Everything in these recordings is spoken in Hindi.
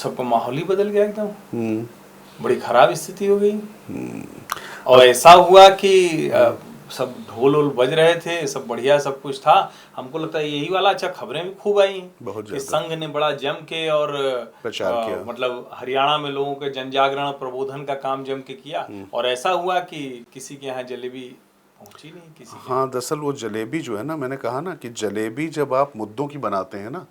सबका माहौल ही बदल गया एकदम। बड़ी खराब स्थिति हो गई। और ऐसा हुआ कि सब ढोल वोल बज रहे थे, सब बढ़िया सब कुछ था। हमको लगता है यही वाला अच्छा, खबरें भी खूब आई बहुत कि ज्यादा संघ ने बड़ा जम के और प्रचार किया। मतलब हरियाणा में लोगों के जन जागरण प्रबोधन का काम जम के किया। और ऐसा हुआ कि किसी के यहाँ जलेबी पहुंची नहीं किसी के। हाँ, दरअसल वो जलेबी जो है ना, मैंने कहा ना कि जलेबी जब आप मुद्दों की बनाते हैं ना,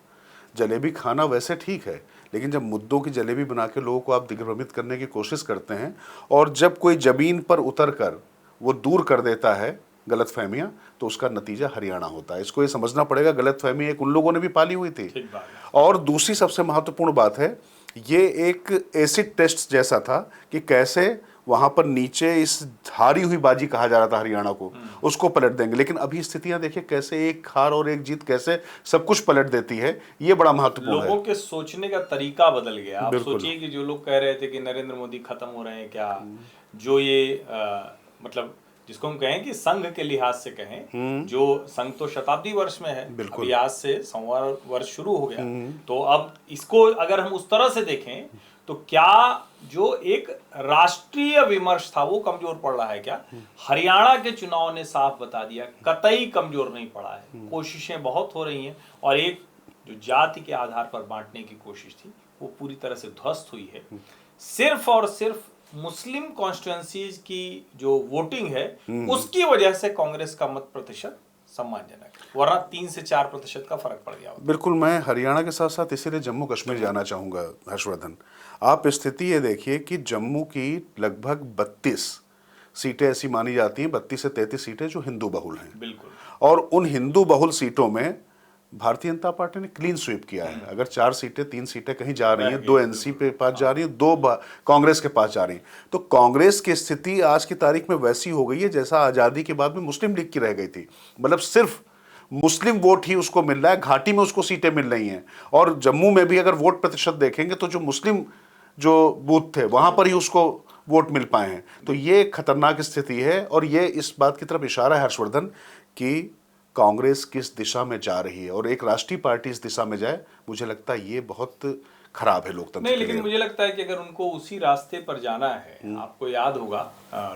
जलेबी खाना वैसे ठीक है, लेकिन जब मुद्दों की जलेबी बना के लोगों को आप दिग्भ्रमित करने की कोशिश करते हैं, और जब कोई ज़मीन पर उतर कर वो दूर कर देता है गलतफहमियाँ, तो उसका नतीजा हरियाणा होता है। इसको ये समझना पड़ेगा, गलतफहमी एक उन लोगों ने भी पाली हुई थी। ठीक बात है। और दूसरी सबसे महत्वपूर्ण बात है, ये एक एसिड टेस्ट जैसा था कि कैसे वहां पर नीचे इस हारी हुई बाजी कहा जा रहा था हरियाणा को, उसको पलट देंगे। लेकिन अभी स्थितियां देखिए कैसे एक हार और एक जीत कैसे सब कुछ पलट देती है, ये बड़ा महत्वपूर्ण है। लोगों के सोचने का तरीका बदल गया। आप बिल्कुल। सोचिए कि जो लोग कह रहे थे कि नरेंद्र मोदी खत्म हो रहे हैं क्या, जो ये मतलब जिसको हम कहें कि संघ के लिहाज से कहें, जो संघ तो शताब्दी वर्ष में है, बिल्कुल। अभी आज से 100वां वर्ष शुरू हो गया। तो अब इसको अगर हम उस तरह से देखें तो क्या जो एक राष्ट्रीय विमर्श था वो कमजोर पड़ रहा है क्या? हरियाणा के चुनाव ने साफ बता दिया कतई कमजोर नहीं पड़ा है। कोशिशें बहुत हो रही हैं, और एक जो जाति के आधार पर बांटने की कोशिश थी वो पूरी तरह से ध्वस्त हुई है। सिर्फ और सिर्फ मुस्लिम कॉन्स्टिट्यूएंसीज की जो वोटिंग है उसकी वजह से कांग्रेस का मत प्रतिशत सम्मानजनक है, वरना 3 से 4% का फर्क पड़ गया। बिल्कुल। मैं हरियाणा के साथ साथ इसीलिए जम्मू कश्मीर जाना चाहूँगा हर्षवर्धन। आप स्थिति ये देखिए कि जम्मू की लगभग 32 सीटें ऐसी मानी जाती हैं, 32 से 33 सीटें जो हिंदू बहुल हैं। बिल्कुल। और उन हिंदू बहुल सीटों में भारतीय जनता पार्टी ने क्लीन स्वीप किया है। अगर 4 सीटें 3 सीटें कहीं जा रही हैं, 2 एनसी पे पास जा रही हैं, 2 कांग्रेस के पास जा रही हैं, तो कांग्रेस की स्थिति आज की तारीख में वैसी हो गई है जैसा आज़ादी के बाद में मुस्लिम लीग की रह गई थी। मतलब सिर्फ मुस्लिम वोट ही उसको मिल रहा है, घाटी में उसको सीटें मिल रही हैं। और जम्मू में भी अगर वोट प्रतिशत देखेंगे तो जो मुस्लिम जो बूथ थे वहां पर ही उसको वोट मिल पाए हैं। तो ये खतरनाक स्थिति है, और ये इस बात की तरफ इशारा है हर्षवर्धन कि कांग्रेस किस दिशा में जा रही है, और एक राष्ट्रीय पार्टी इस दिशा में जाए, मुझे लगता है ये बहुत खराब है लोकतंत्र नहीं, के लेकिन लिए। मुझे लगता है कि अगर उनको उसी रास्ते पर जाना है, आपको याद होगा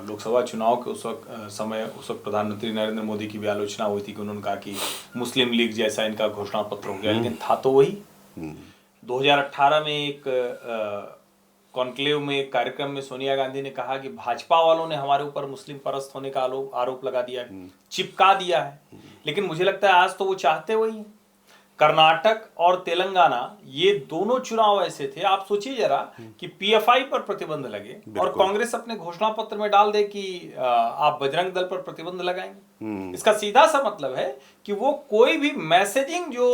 लोकसभा चुनाव के उस वक्त प्रधानमंत्री नरेंद्र मोदी की भी आलोचना हुई थी कि उन्होंने कहा कि मुस्लिम लीग जैसा इनका घोषणा पत्र हो गया, लेकिन था तो वही। 2018 में एक कॉन्क्लेव में एक कार्यक्रम में सोनिया गांधी ने कहा कि भाजपा वालों ने हमारे ऊपर मुस्लिम परस्त होने का आरोप लगा दिया है, चिपका दिया है। लेकिन मुझे लगता है आज तो वो चाहते वही हैं। कर्नाटक और तेलंगाना ये दोनों चुनाव ऐसे थे, आप सोचिए जरा कि पीएफआई पर प्रतिबंध लगे और कांग्रेस अपने घोषणा पत्र में डाल दे कि आप बजरंग दल पर प्रतिबंध लगाएंगे। इसका सीधा सा मतलब है कि वो कोई भी मैसेजिंग जो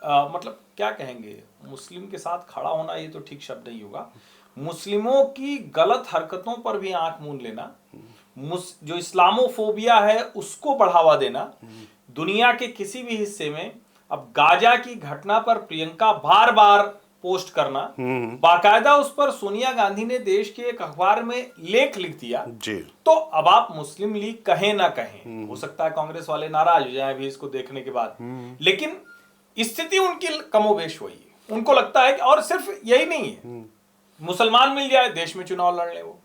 मतलब क्या कहेंगे, मुस्लिम के साथ खड़ा होना, ये तो ठीक शब्द नहीं होगा, मुस्लिमों की गलत हरकतों पर भी आंख मूंद लेना, जो इस्लामोफोबिया है उसको बढ़ावा देना। दुनिया के किसी भी हिस्से में अब गाजा की घटना पर प्रियंका बार बार पोस्ट करना, बाकायदा उस पर सोनिया गांधी ने देश के एक अखबार में लेख लिख दिया जी। तो अब आप मुस्लिम लीग कहें ना कहें, हो सकता है कांग्रेस वाले नाराज हो जाएं अभी इसको देखने के बाद, लेकिन स्थिति उनकी कमोबेश हुई है। उनको लगता है कि और सिर्फ यही नहीं है, मुसलमान मिल जाए देश में चुनाव लड़ ले, वो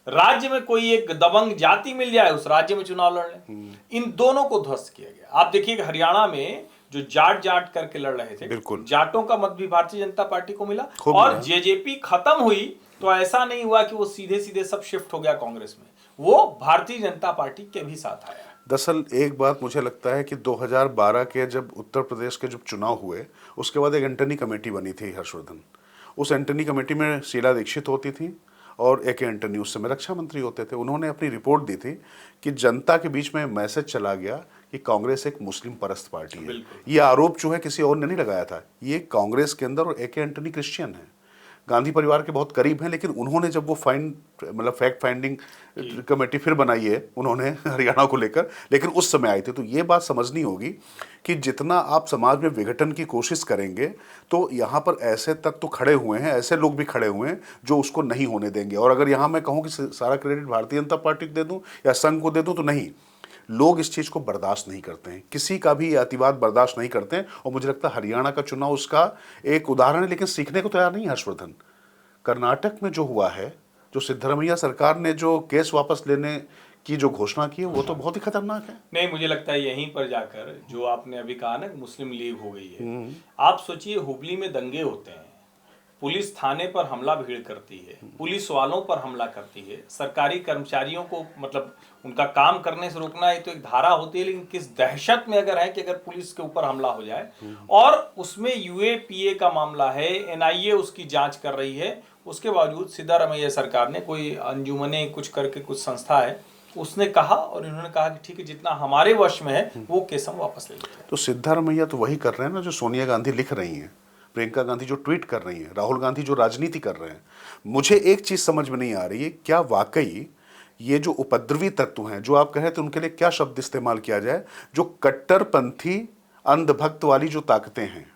राज्य में कोई एक दबंग जाति मिल जाए उस राज्य में चुनाव लड़ ले, इन दोनों को ध्वस्त किया गया। आप देखिए कि हरियाणा में जो जाट करके लड़ रहे थे, जाटों का मत भी भारतीय जनता पार्टी को मिला, और जेजेपी खत्म हुई तो ऐसा नहीं हुआ कि वो सीधे सीधे सब शिफ्ट हो गया कांग्रेस में, वो भारतीय जनता पार्टी के भी साथ आया। दरअसल एक बात मुझे लगता है कि 2012 के जब उत्तर प्रदेश के जब चुनाव हुए, उसके बाद एक एंटनी कमेटी बनी थी हर्षवर्धन। उस एंटनी कमेटी में शीला दीक्षित होती थी और ए.के. एंटनी उस समय रक्षा मंत्री होते थे। उन्होंने अपनी रिपोर्ट दी थी कि जनता के बीच में मैसेज चला गया कि कांग्रेस एक मुस्लिम परस्त पार्टी है। ये आरोप जो है किसी और ने नहीं लगाया था, ये कांग्रेस के अंदर, और ए.के. एंटनी क्रिश्चियन है, गांधी परिवार के बहुत करीब हैं, लेकिन उन्होंने जब वो फैक्ट फाइंडिंग कमेटी फिर बनाई है उन्होंने हरियाणा को लेकर, लेकिन उस समय आई थी। तो ये बात समझनी होगी कि जितना आप समाज में विघटन की कोशिश करेंगे, तो यहाँ पर ऐसे तत्व खड़े हुए हैं, ऐसे लोग भी खड़े हुए हैं जो उसको नहीं होने देंगे। और अगर यहाँ मैं कहूँ कि सारा क्रेडिट भारतीय जनता पार्टी को दे दूँ या संघ को दे दूँ, तो नहीं, लोग इस चीज़ को बर्दाश्त नहीं करते हैं, किसी का भी अतिवाद बर्दाश्त नहीं करते हैं। और मुझे लगता है हरियाणा का चुनाव उसका एक उदाहरण है, लेकिन सीखने को तैयार नहीं है हर्षवर्धन। कर्नाटक में जो हुआ है, जो सिद्धरमैया सरकार ने जो केस वापस लेने की जो घोषणा की है, वो तो बहुत ही खतरनाक है। नहीं, मुझे लगता है यहीं पर जाकर जो आपने अभी कहा ना, मुस्लिम लीग हो गई है। आप सोचिए, हुबली में दंगे होते हैं, पुलिस थाने पर हमला भीड़ करती है, पुलिस वालों पर हमला करती है, सरकारी कर्मचारियों को मतलब उनका काम करने से रोकना है तो एक धारा होती है, लेकिन किस दहशत में अगर है कि अगर पुलिस के ऊपर हमला हो जाए, और उसमें यूएपीए का मामला है, एनआईए उसकी जांच कर रही है, उसके बावजूद सिद्धारमैया सरकार ने, कोई अंजुमने कुछ करके कुछ संस्था है, उसने कहा और इन्होंने कहा कि ठीक है, जितना हमारे वश में है वो केस हम वापस ले लेते हैं। तो सिद्धारमैया तो वही कर रहे हैं ना जो सोनिया गांधी लिख रही हैं, प्रियंका गांधी जो ट्वीट कर रही हैं, राहुल गांधी जो राजनीति कर रहे हैं। मुझे एक चीज़ समझ में नहीं आ रही है, क्या वाकई ये जो उपद्रवी तत्व हैं, जो आप कह रहे थे, उनके लिए क्या शब्द इस्तेमाल किया जाए, जो कट्टरपंथी अंधभक्त वाली जो ताकतें हैं,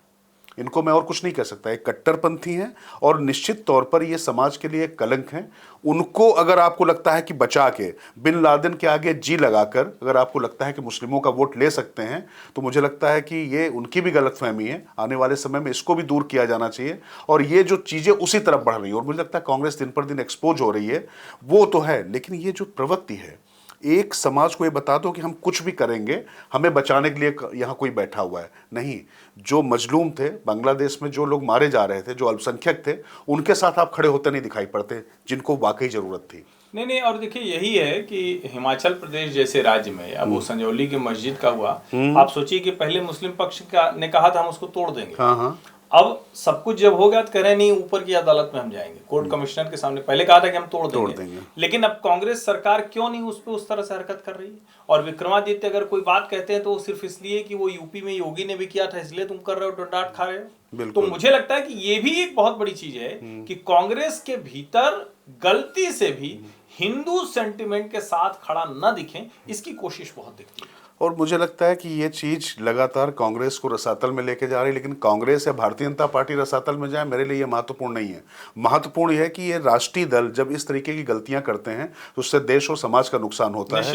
इनको मैं और कुछ नहीं कह सकता, एक कट्टरपंथी हैं और निश्चित तौर पर ये समाज के लिए एक कलंक हैं। उनको अगर आपको लगता है कि बचा के बिन लादेन के आगे जी लगाकर अगर आपको लगता है कि मुस्लिमों का वोट ले सकते हैं, तो मुझे लगता है कि ये उनकी भी गलतफहमी है। आने वाले समय में इसको भी दूर किया जाना चाहिए। और ये जो चीज़ें उसी तरफ बढ़ रही हैं, और मुझे लगता है कांग्रेस दिन पर दिन एक्सपोज हो रही है, वो तो है, लेकिन ये जो प्रवृत्ति है, एक समाज को ये बता दो कि हम कुछ भी करेंगे, हमें बचाने के लिए यहाँ कोई बैठा हुआ है, नहीं। जो मजलूम थे बांग्लादेश में, जो लोग मारे जा रहे थे, जो अल्पसंख्यक थे, उनके साथ आप खड़े होते नहीं दिखाई पड़ते, जिनको वाकई जरूरत थी। नहीं, और देखिए यही है कि हिमाचल प्रदेश जैसे राज्य में अब वो संजौली के मस्जिद का हुआ, आप सोचिए कि पहले मुस्लिम पक्ष ने कहा था हम उसको तोड़ देंगे। हाँ। अब सब कुछ जब हो गया तो कह रहे नहीं, ऊपर की अदालत में हम जाएंगे, कोर्ट कमिश्नर के सामने। पहले कहा था कि हम तोड़ देंगे। लेकिन अब कांग्रेस सरकार क्यों नहीं उस पर उस तरह से हरकत कर रही है? और विक्रमादित्य अगर कोई बात कहते हैं तो वो सिर्फ इसलिए कि वो यूपी में योगी ने भी किया था इसलिए तुम कर रहे हो, डांट खा रहे हो। तो मुझे लगता है कि ये भी एक बहुत बड़ी चीज है कि कांग्रेस के भीतर गलती से भी हिंदू सेंटिमेंट के साथ खड़ा न दिखें, इसकी कोशिश बहुत दिखती है। और मुझे लगता है कि ये चीज़ लगातार कांग्रेस को रसातल में लेके जा रही है, लेकिन कांग्रेस या भारतीय जनता पार्टी रसातल में जाए, मेरे लिए ये महत्वपूर्ण नहीं है। महत्वपूर्ण यह है कि ये राष्ट्रीय दल जब इस तरीके की गलतियां करते हैं तो उससे देश और समाज का नुकसान होता है।